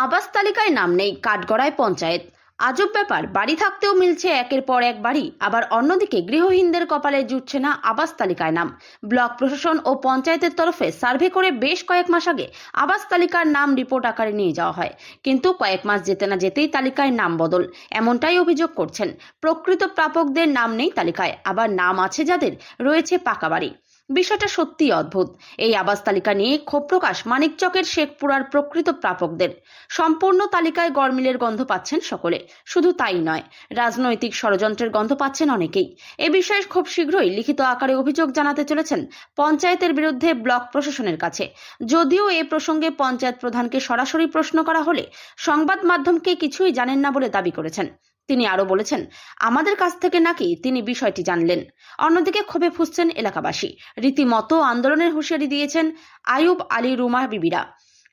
আবাস তালিকায় নাম নেই কাঠগড়ায় পঞ্চায়েত। আজব ব্যাপার, বাড়ি থাকতেও মিলছে একের পর এক বাড়ি, আবার অন্যদিকে গৃহহীনদের কপালে জুটছে না আবাস তালিকায় নাম। ব্লক প্রশাসন ও পঞ্চায়েতের তরফে সার্ভে করে বেশ কয়েক মাস আগে আবাস তালিকার নাম রিপোর্ট আকারে নিয়ে যাওয়া হয়, কিন্তু কয়েক মাস যেতে না যেতেই তালিকায় নাম বদল, এমনটাই অভিযোগ করছেন। প্রকৃত প্রাপকদের নাম নেই তালিকায়, আবার নাম আছে যাদের রয়েছে পাকা বাড়ি। বিষয়টা সত্যিই অদ্ভুত। এই আবাস তালিকা নিয়ে ক্ষোভ প্রকাশ মানিকচকের শেখপুরার প্রকৃত প্রাপকদের। সম্পূর্ণ তালিকায় গরমিলের গন্ধ পাচ্ছেন সকলে, শুধু তাই নয়, রাজনৈতিক ষড়যন্ত্রের গন্ধ পাচ্ছেন অনেকেই। এ বিষয়ে খুব শীঘ্রই লিখিত আকারে অভিযোগ জানাতে চলেছেন পঞ্চায়েতের বিরুদ্ধে ব্লক প্রশাসনের কাছে। যদিও এ প্রসঙ্গে পঞ্চায়েত প্রধানকে সরাসরি প্রশ্ন করা হলে সংবাদ মাধ্যমকে কিছুই জানেন না বলে দাবি করেছেন। তিনি আরো বলেছেন, আমাদের কাছ থেকে নাকি তিনি বিষয়টি জানলেন। অন্যদিকে ক্ষোভে ফুঁসছেন এলাকাবাসী, রীতিমতো আন্দোলনের হুঁশিয়ারি দিয়েছেন আয়ুব আলী রুমা বিবিরা।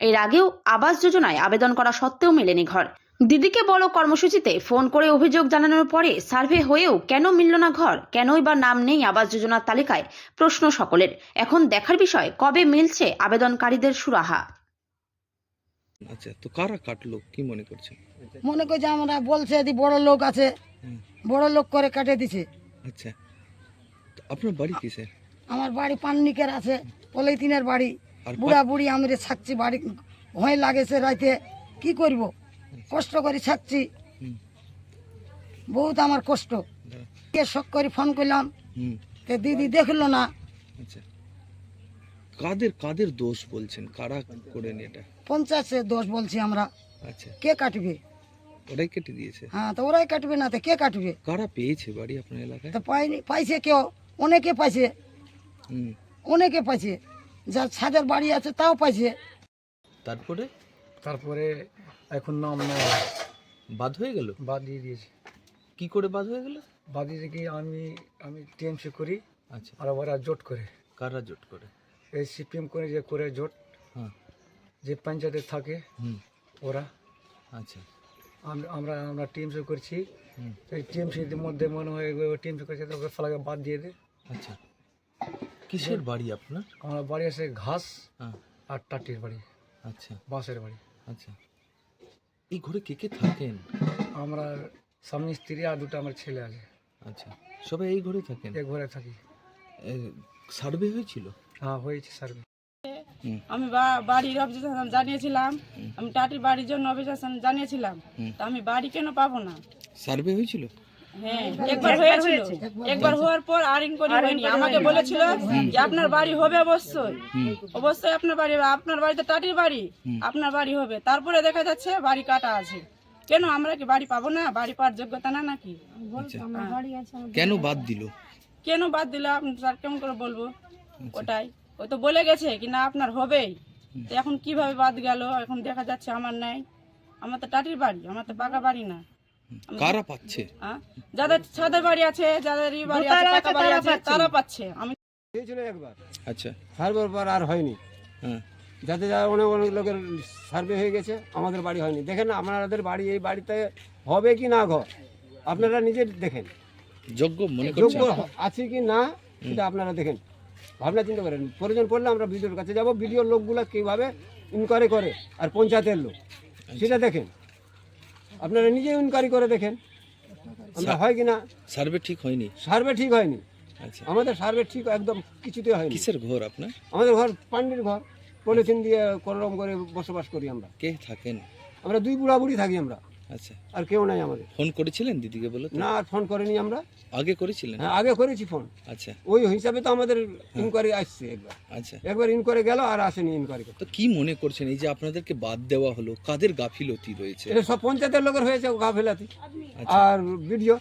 এর আগেও আবাস যোজনায় আবেদন করা সত্ত্বেও মেলেনি ঘর। দিদিকে বলো কর্মসূচিতে ফোন করে অভিযোগ জানানোর পরে সার্ভে হয়েও কেন মিলল না ঘর, কেনই বা নাম নেই আবাস যোজনার তালিকায়, প্রশ্ন সকলের। এখন দেখার বিষয় কবে মিলছে আবেদনকারীদের সুরাহা। আচ্ছা, তো কারা কাটলো কি মনে করছেন? মনে করছে আমরা বলছে যে বড় লোক আছে, বড় লোক করে কাটে দিছে। আচ্ছা, তো আপনার বাড়ি কি স্যার? আমার বাড়ি পান্নিকের আছে, পলিথিনের বাড়ি। আর বুড়া বুড়ি আমি থাকছি, বাড়ি ভয় লাগেছে, রাইতে কি করব, কষ্ট করে থাকছি, বহুত আমার কষ্ট। কে শখ করে ফোন করলাম, তে দিদি দেখলো না। আচ্ছা, কাদের কাদের দোষ বলছেন, কারা করেন এটা? পঞ্চায়েতের দোষ বলছি আমরা। আচ্ছা, কে কাটবে? ওরাই কেটে দিয়েছে? হ্যাঁ, তো ওরাই কাটবে না তো কে কাটবে? কারা পেয়েছে বাড়ি আপনার এলাকায়? তো পাইনি, পাইছে কেউ, অনেকে পাইছে, অনেকে পাইছে, যার ছাদের বাড়ি আছে তাও পাইছে। তারপরে এখন নাম নেওয়া বাদ হয়ে গেল? বাদ দিয়ে দিয়েছি। কি করে বাদ হয়ে গেল? বাদ দিয়ে কি আমি টিএমসি করি। আচ্ছা, আর ওরা জোট করে, কারা জোট করে? এই সিপিএম করে যে করে জোট, হ্যাঁ, যে পঞ্চায়েতে থাকে ওরা। আচ্ছা, আমরা আমরা টিএমসি করছি। এই টিএমসির মধ্যে মনে হয় টিএমসি করছে তো ওকে ফলাকে বাদ দিয়ে দে। আচ্ছা, কিসের বাড়ি আপনার? আমার বাড়ি আছে ঘাস হ্যাঁ, আর টাটির বাড়ি, আচ্ছা বাঁশের বাড়ি। আচ্ছা, এই ঘরে কে কে থাকেন? আমরা স্বামী স্ত্রী আর দুটো আমার ছেলে আছে। আচ্ছা, সবাই এই ঘরে থাকেন? এক ঘরে থাকি। সার্ভে হয়েছিল? হ্যাঁ, হয়েছে সার্ভে। আমি বাড়ির অবজেকশন জানিয়েছিলাম, আমি টাটির বাড়ির জন্য অবজেকশন জানিয়েছিলাম, তা আমি বাড়ি কেন পাবো না? সার্ভে হয়েছিল? হ্যাঁ, একবার হয়েছিল, একবার হওয়ার পর আর ইনকোয়ারি হয়নি। আমাকে বলেছিল যে আপনার বাড়ি হবে, অবশ্যই অবশ্যই আপনার বাড়ি হবে, আপনার বাড়িতে টাটির বাড়ি, আপনার বাড়ি হবে। তারপরে দেখা যাচ্ছে বাড়ি কাটা আছে। কেন আমরা কি বাড়ি পাবো না? বাড়ি পাওয়ার যোগ্যতা না নাকি? কেন বাদ দিল? কেন বাদ দিলে আপনি স্যার কেমন করে বলবো? ওটাই, ও তো বলে গেছে কি না আপনার হবেই, তো এখন কিভাবে বাদ গেল? এখন দেখা যাচ্ছে আমার নাই, আমার তো টাটির বাড়ি, আমার তো পাকা বাড়ি না। কারা পাচ্ছে? যাদের ছাদের বাড়ি আছে, যাদের বাড়ি আছে, পাকা বাড়ি আছে, তারা পাচ্ছে। আমি হয়েছিল একবার, আচ্ছা, সার্ভের পর আর হয়নি। হ্যাঁ, যাতে যা অনেক অনেক লোকের সার্ভে হয়ে গেছে, আমাদের বাড়ি হয়নি। দেখেন না আপনাদের বাড়ি, এই বাড়িতে হবে কি না ঘর, আপনারা নিজে দেখেন, যোগ্য মনে যোগ্য করছেন? আছে কি না সেটা আপনারা দেখেন, ভাবনা চিন্তা করেন। প্রয়োজন পড়লে আমরা বিডিওর কাছে যাব, বিডিওর লোকগুলো কীভাবে ইনকোয়ারি করে, আর পঞ্চায়েতের লোক সেটা দেখেন, আপনারা নিজে ইনকোয়ারি করে দেখেন আমরা হয় কি না। সার্ভে ঠিক হয়নি? সার্ভে ঠিক হয়নি, আচ্ছা, আমাদের সার্ভে ঠিক একদম কিছুতে হয়নি। কিসের ঘর আপনার? আমাদের ঘর পান্ডির ঘর, পলিথিন দিয়ে কোনোরকম করে বসবাস করি আমরা। কে থাকেন? আমরা দুই বুড়া বুড়ি থাকি আমরা, আচ্ছা, আর কেউ নাই আমাদের। ফোন করেছিলেন দিদিকে বলে? না, আর ফোন করেনি আমরা। আগে করেছিলেন? হ্যাঁ, আগে করেছি ফোন, আচ্ছা, ওই হিসাবে তো আমাদের ইনকোয়ারি আসছে। আচ্ছা, একবার ইনকোয়ারি গেল আর আসেনি ইনকোয়ারি। তো কি মনে করছেন এই যে আপনাদেরকে বাদ দেওয়া হলো, কাদের গাফিলতি রয়েছে? এটা সব পঞ্চায়েতের লোকের হয়েছে গাফিলাতি, আচ্ছা, আর ভিডিও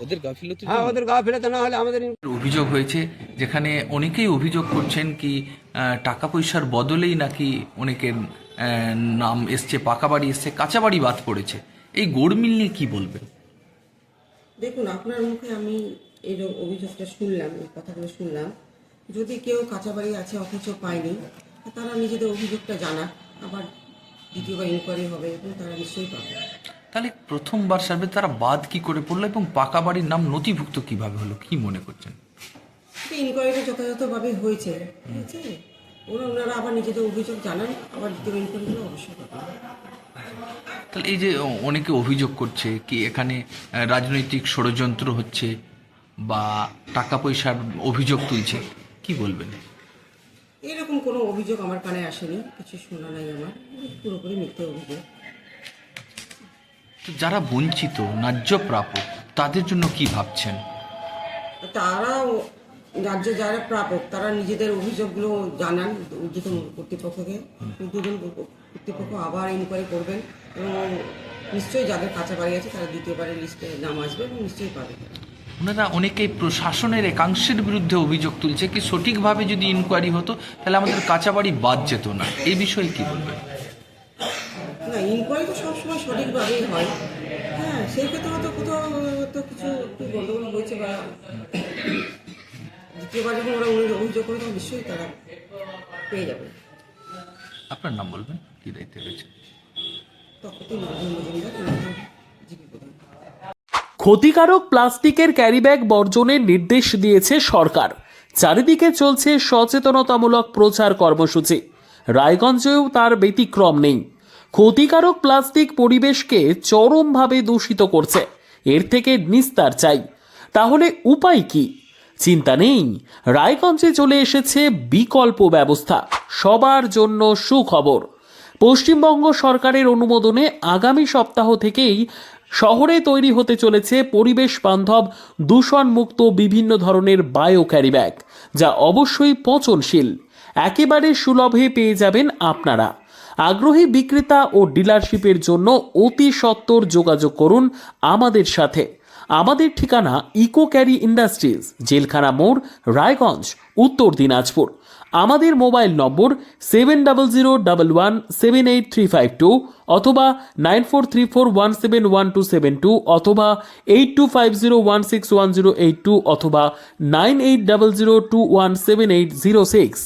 ওদের গাফিলতি? হ্যাঁ, ওদের গাফিলাতি না হলে আমাদের। অভিযোগ হয়েছে যেখানে অনেকেই অভিযোগ করছেন কি টাকা পয়সার বদলেই নাকি অনেকের নাম এসছে, পাকা বাড়ি এসছে, কাঁচা বাড়ি বাদ পড়েছে। এই গোড়মিল নিয়ে কি বলবেন? দেখুন, আপনার মুখে আমি এই অভিযোগটা শুনলাম, এই কথাগুলো শুনলাম। যদি কেউ কাঁচা বাড়ি আছে অথচ পায়নি, তারা নিজেদের অভিযোগটা জানাক, আবার দ্বিতীয়বার ইনকোয়ারি হবে এবং তারা নিশ্চয়ই পাবে। তাহলে প্রথমবার সার্ভে তারা বাদ কি করে পড়লো এবং পাকা বাড়ির নাম নথিভুক্ত কিভাবে হলো, কি মনে করছেন? ইনকোয়ারিটা যথাযথভাবে হয়েছে, ওনারা আবার নিজেদের অভিযোগ জানান, আবার দ্বিতীয় ইনকোয়ারিগুলো অবশ্যই করবেন। তাহলে এই যে অনেকে অভিযোগ করছে কি এখানে রাজনৈতিক ষড়যন্ত্র হচ্ছে বা টাকা পয়সার অভিযোগ তুলছে, কি বলবেন? এরকম কোনো অভিযোগ আমার কানে আসেনি, কিছু শোনা নাই আমার, পুরোপুরি মিথ্যে অভিযোগ। তো যারা বঞ্চিত ন্যায্য প্রাপক তাদের জন্য কি ভাবছেন? তারাও রাজ্যে যারা প্রাপক তারা নিজেদের অভিযোগগুলো জানান ঊর্ধ্বতন কর্তৃপক্ষকে। ঊর্ধ্বতন কর্তৃপক্ষ আবার ইনকোয়ারি করবেন এবং নিশ্চয়ই যাদের কাঁচা বাড়ি আছে তারা দ্বিতীয়বারের লিস্টে নাম আসবে এবং নিশ্চয়ই পাবে। ওনারা অনেকেই প্রশাসনের একাংশের বিরুদ্ধে অভিযোগ তুলছে কি সঠিকভাবে যদি ইনকোয়ারি হতো তাহলে আমাদের কাঁচা বাড়ি বাদ যেত না, এই বিষয়ে কি বলবেন? না, ইনকোয়ারি তো সবসময় সঠিকভাবেই হয়। হ্যাঁ, সেই ক্ষেত্রে হয়তো কোথাও তো কিছু গন্ডগোল হয়েছে বা দ্বিতীয়বার যখন ওরা অভিযোগ করে তখন নিশ্চয়ই তারা পেয়ে যাবে। আপনার নাম বলবেন, কি দায়িত্বে রয়েছে? তখন মজুমদার, জিপি প্রধান। ক্ষতিকারক প্লাস্টিকের ক্যারিব্যাগ বর্জনের নির্দেশ দিয়েছে সরকার। চারিদিকে চলছে সচেতনতামূলক প্রচার কর্মসূচি। রায়গঞ্জেও তার ব্যতিক্রম নেই। ক্ষতিকারক প্লাস্টিক পরিবেশকে চরমভাবে দূষিত করছে। এর থেকে নিস্তার চাই। তাহলে উপায় কি? চিন্তা নেই, রায়গঞ্জে চলে এসেছে বিকল্প ব্যবস্থা। সবার জন্য সুখবর। পশ্চিমবঙ্গ সরকারের অনুমোদনে আগামী সপ্তাহ থেকেই শহরে তৈরি হতে চলেছে পরিবেশ বান্ধব দূষণমুক্ত বিভিন্ন ধরনের বায়ো ক্যারিব্যাগ, যা অবশ্যই পচনশীল। একেবারে সুলভে পেয়ে যাবেন আপনারা। আগ্রহী বিক্রেতা ও ডিলারশিপের জন্য অতি সত্বর যোগাযোগ করুন আমাদের সাথে। আমাদের ঠিকানা ইকো ক্যারি ইন্ডাস্ট্রিজ, জেলখানা মোড়, রায়গঞ্জ, উত্তর দিনাজপুর। আমাদের মোবাইল নম্বর 7001178352 অথবা 9434171272 অথবা 8250161082 অথবা 9800217806।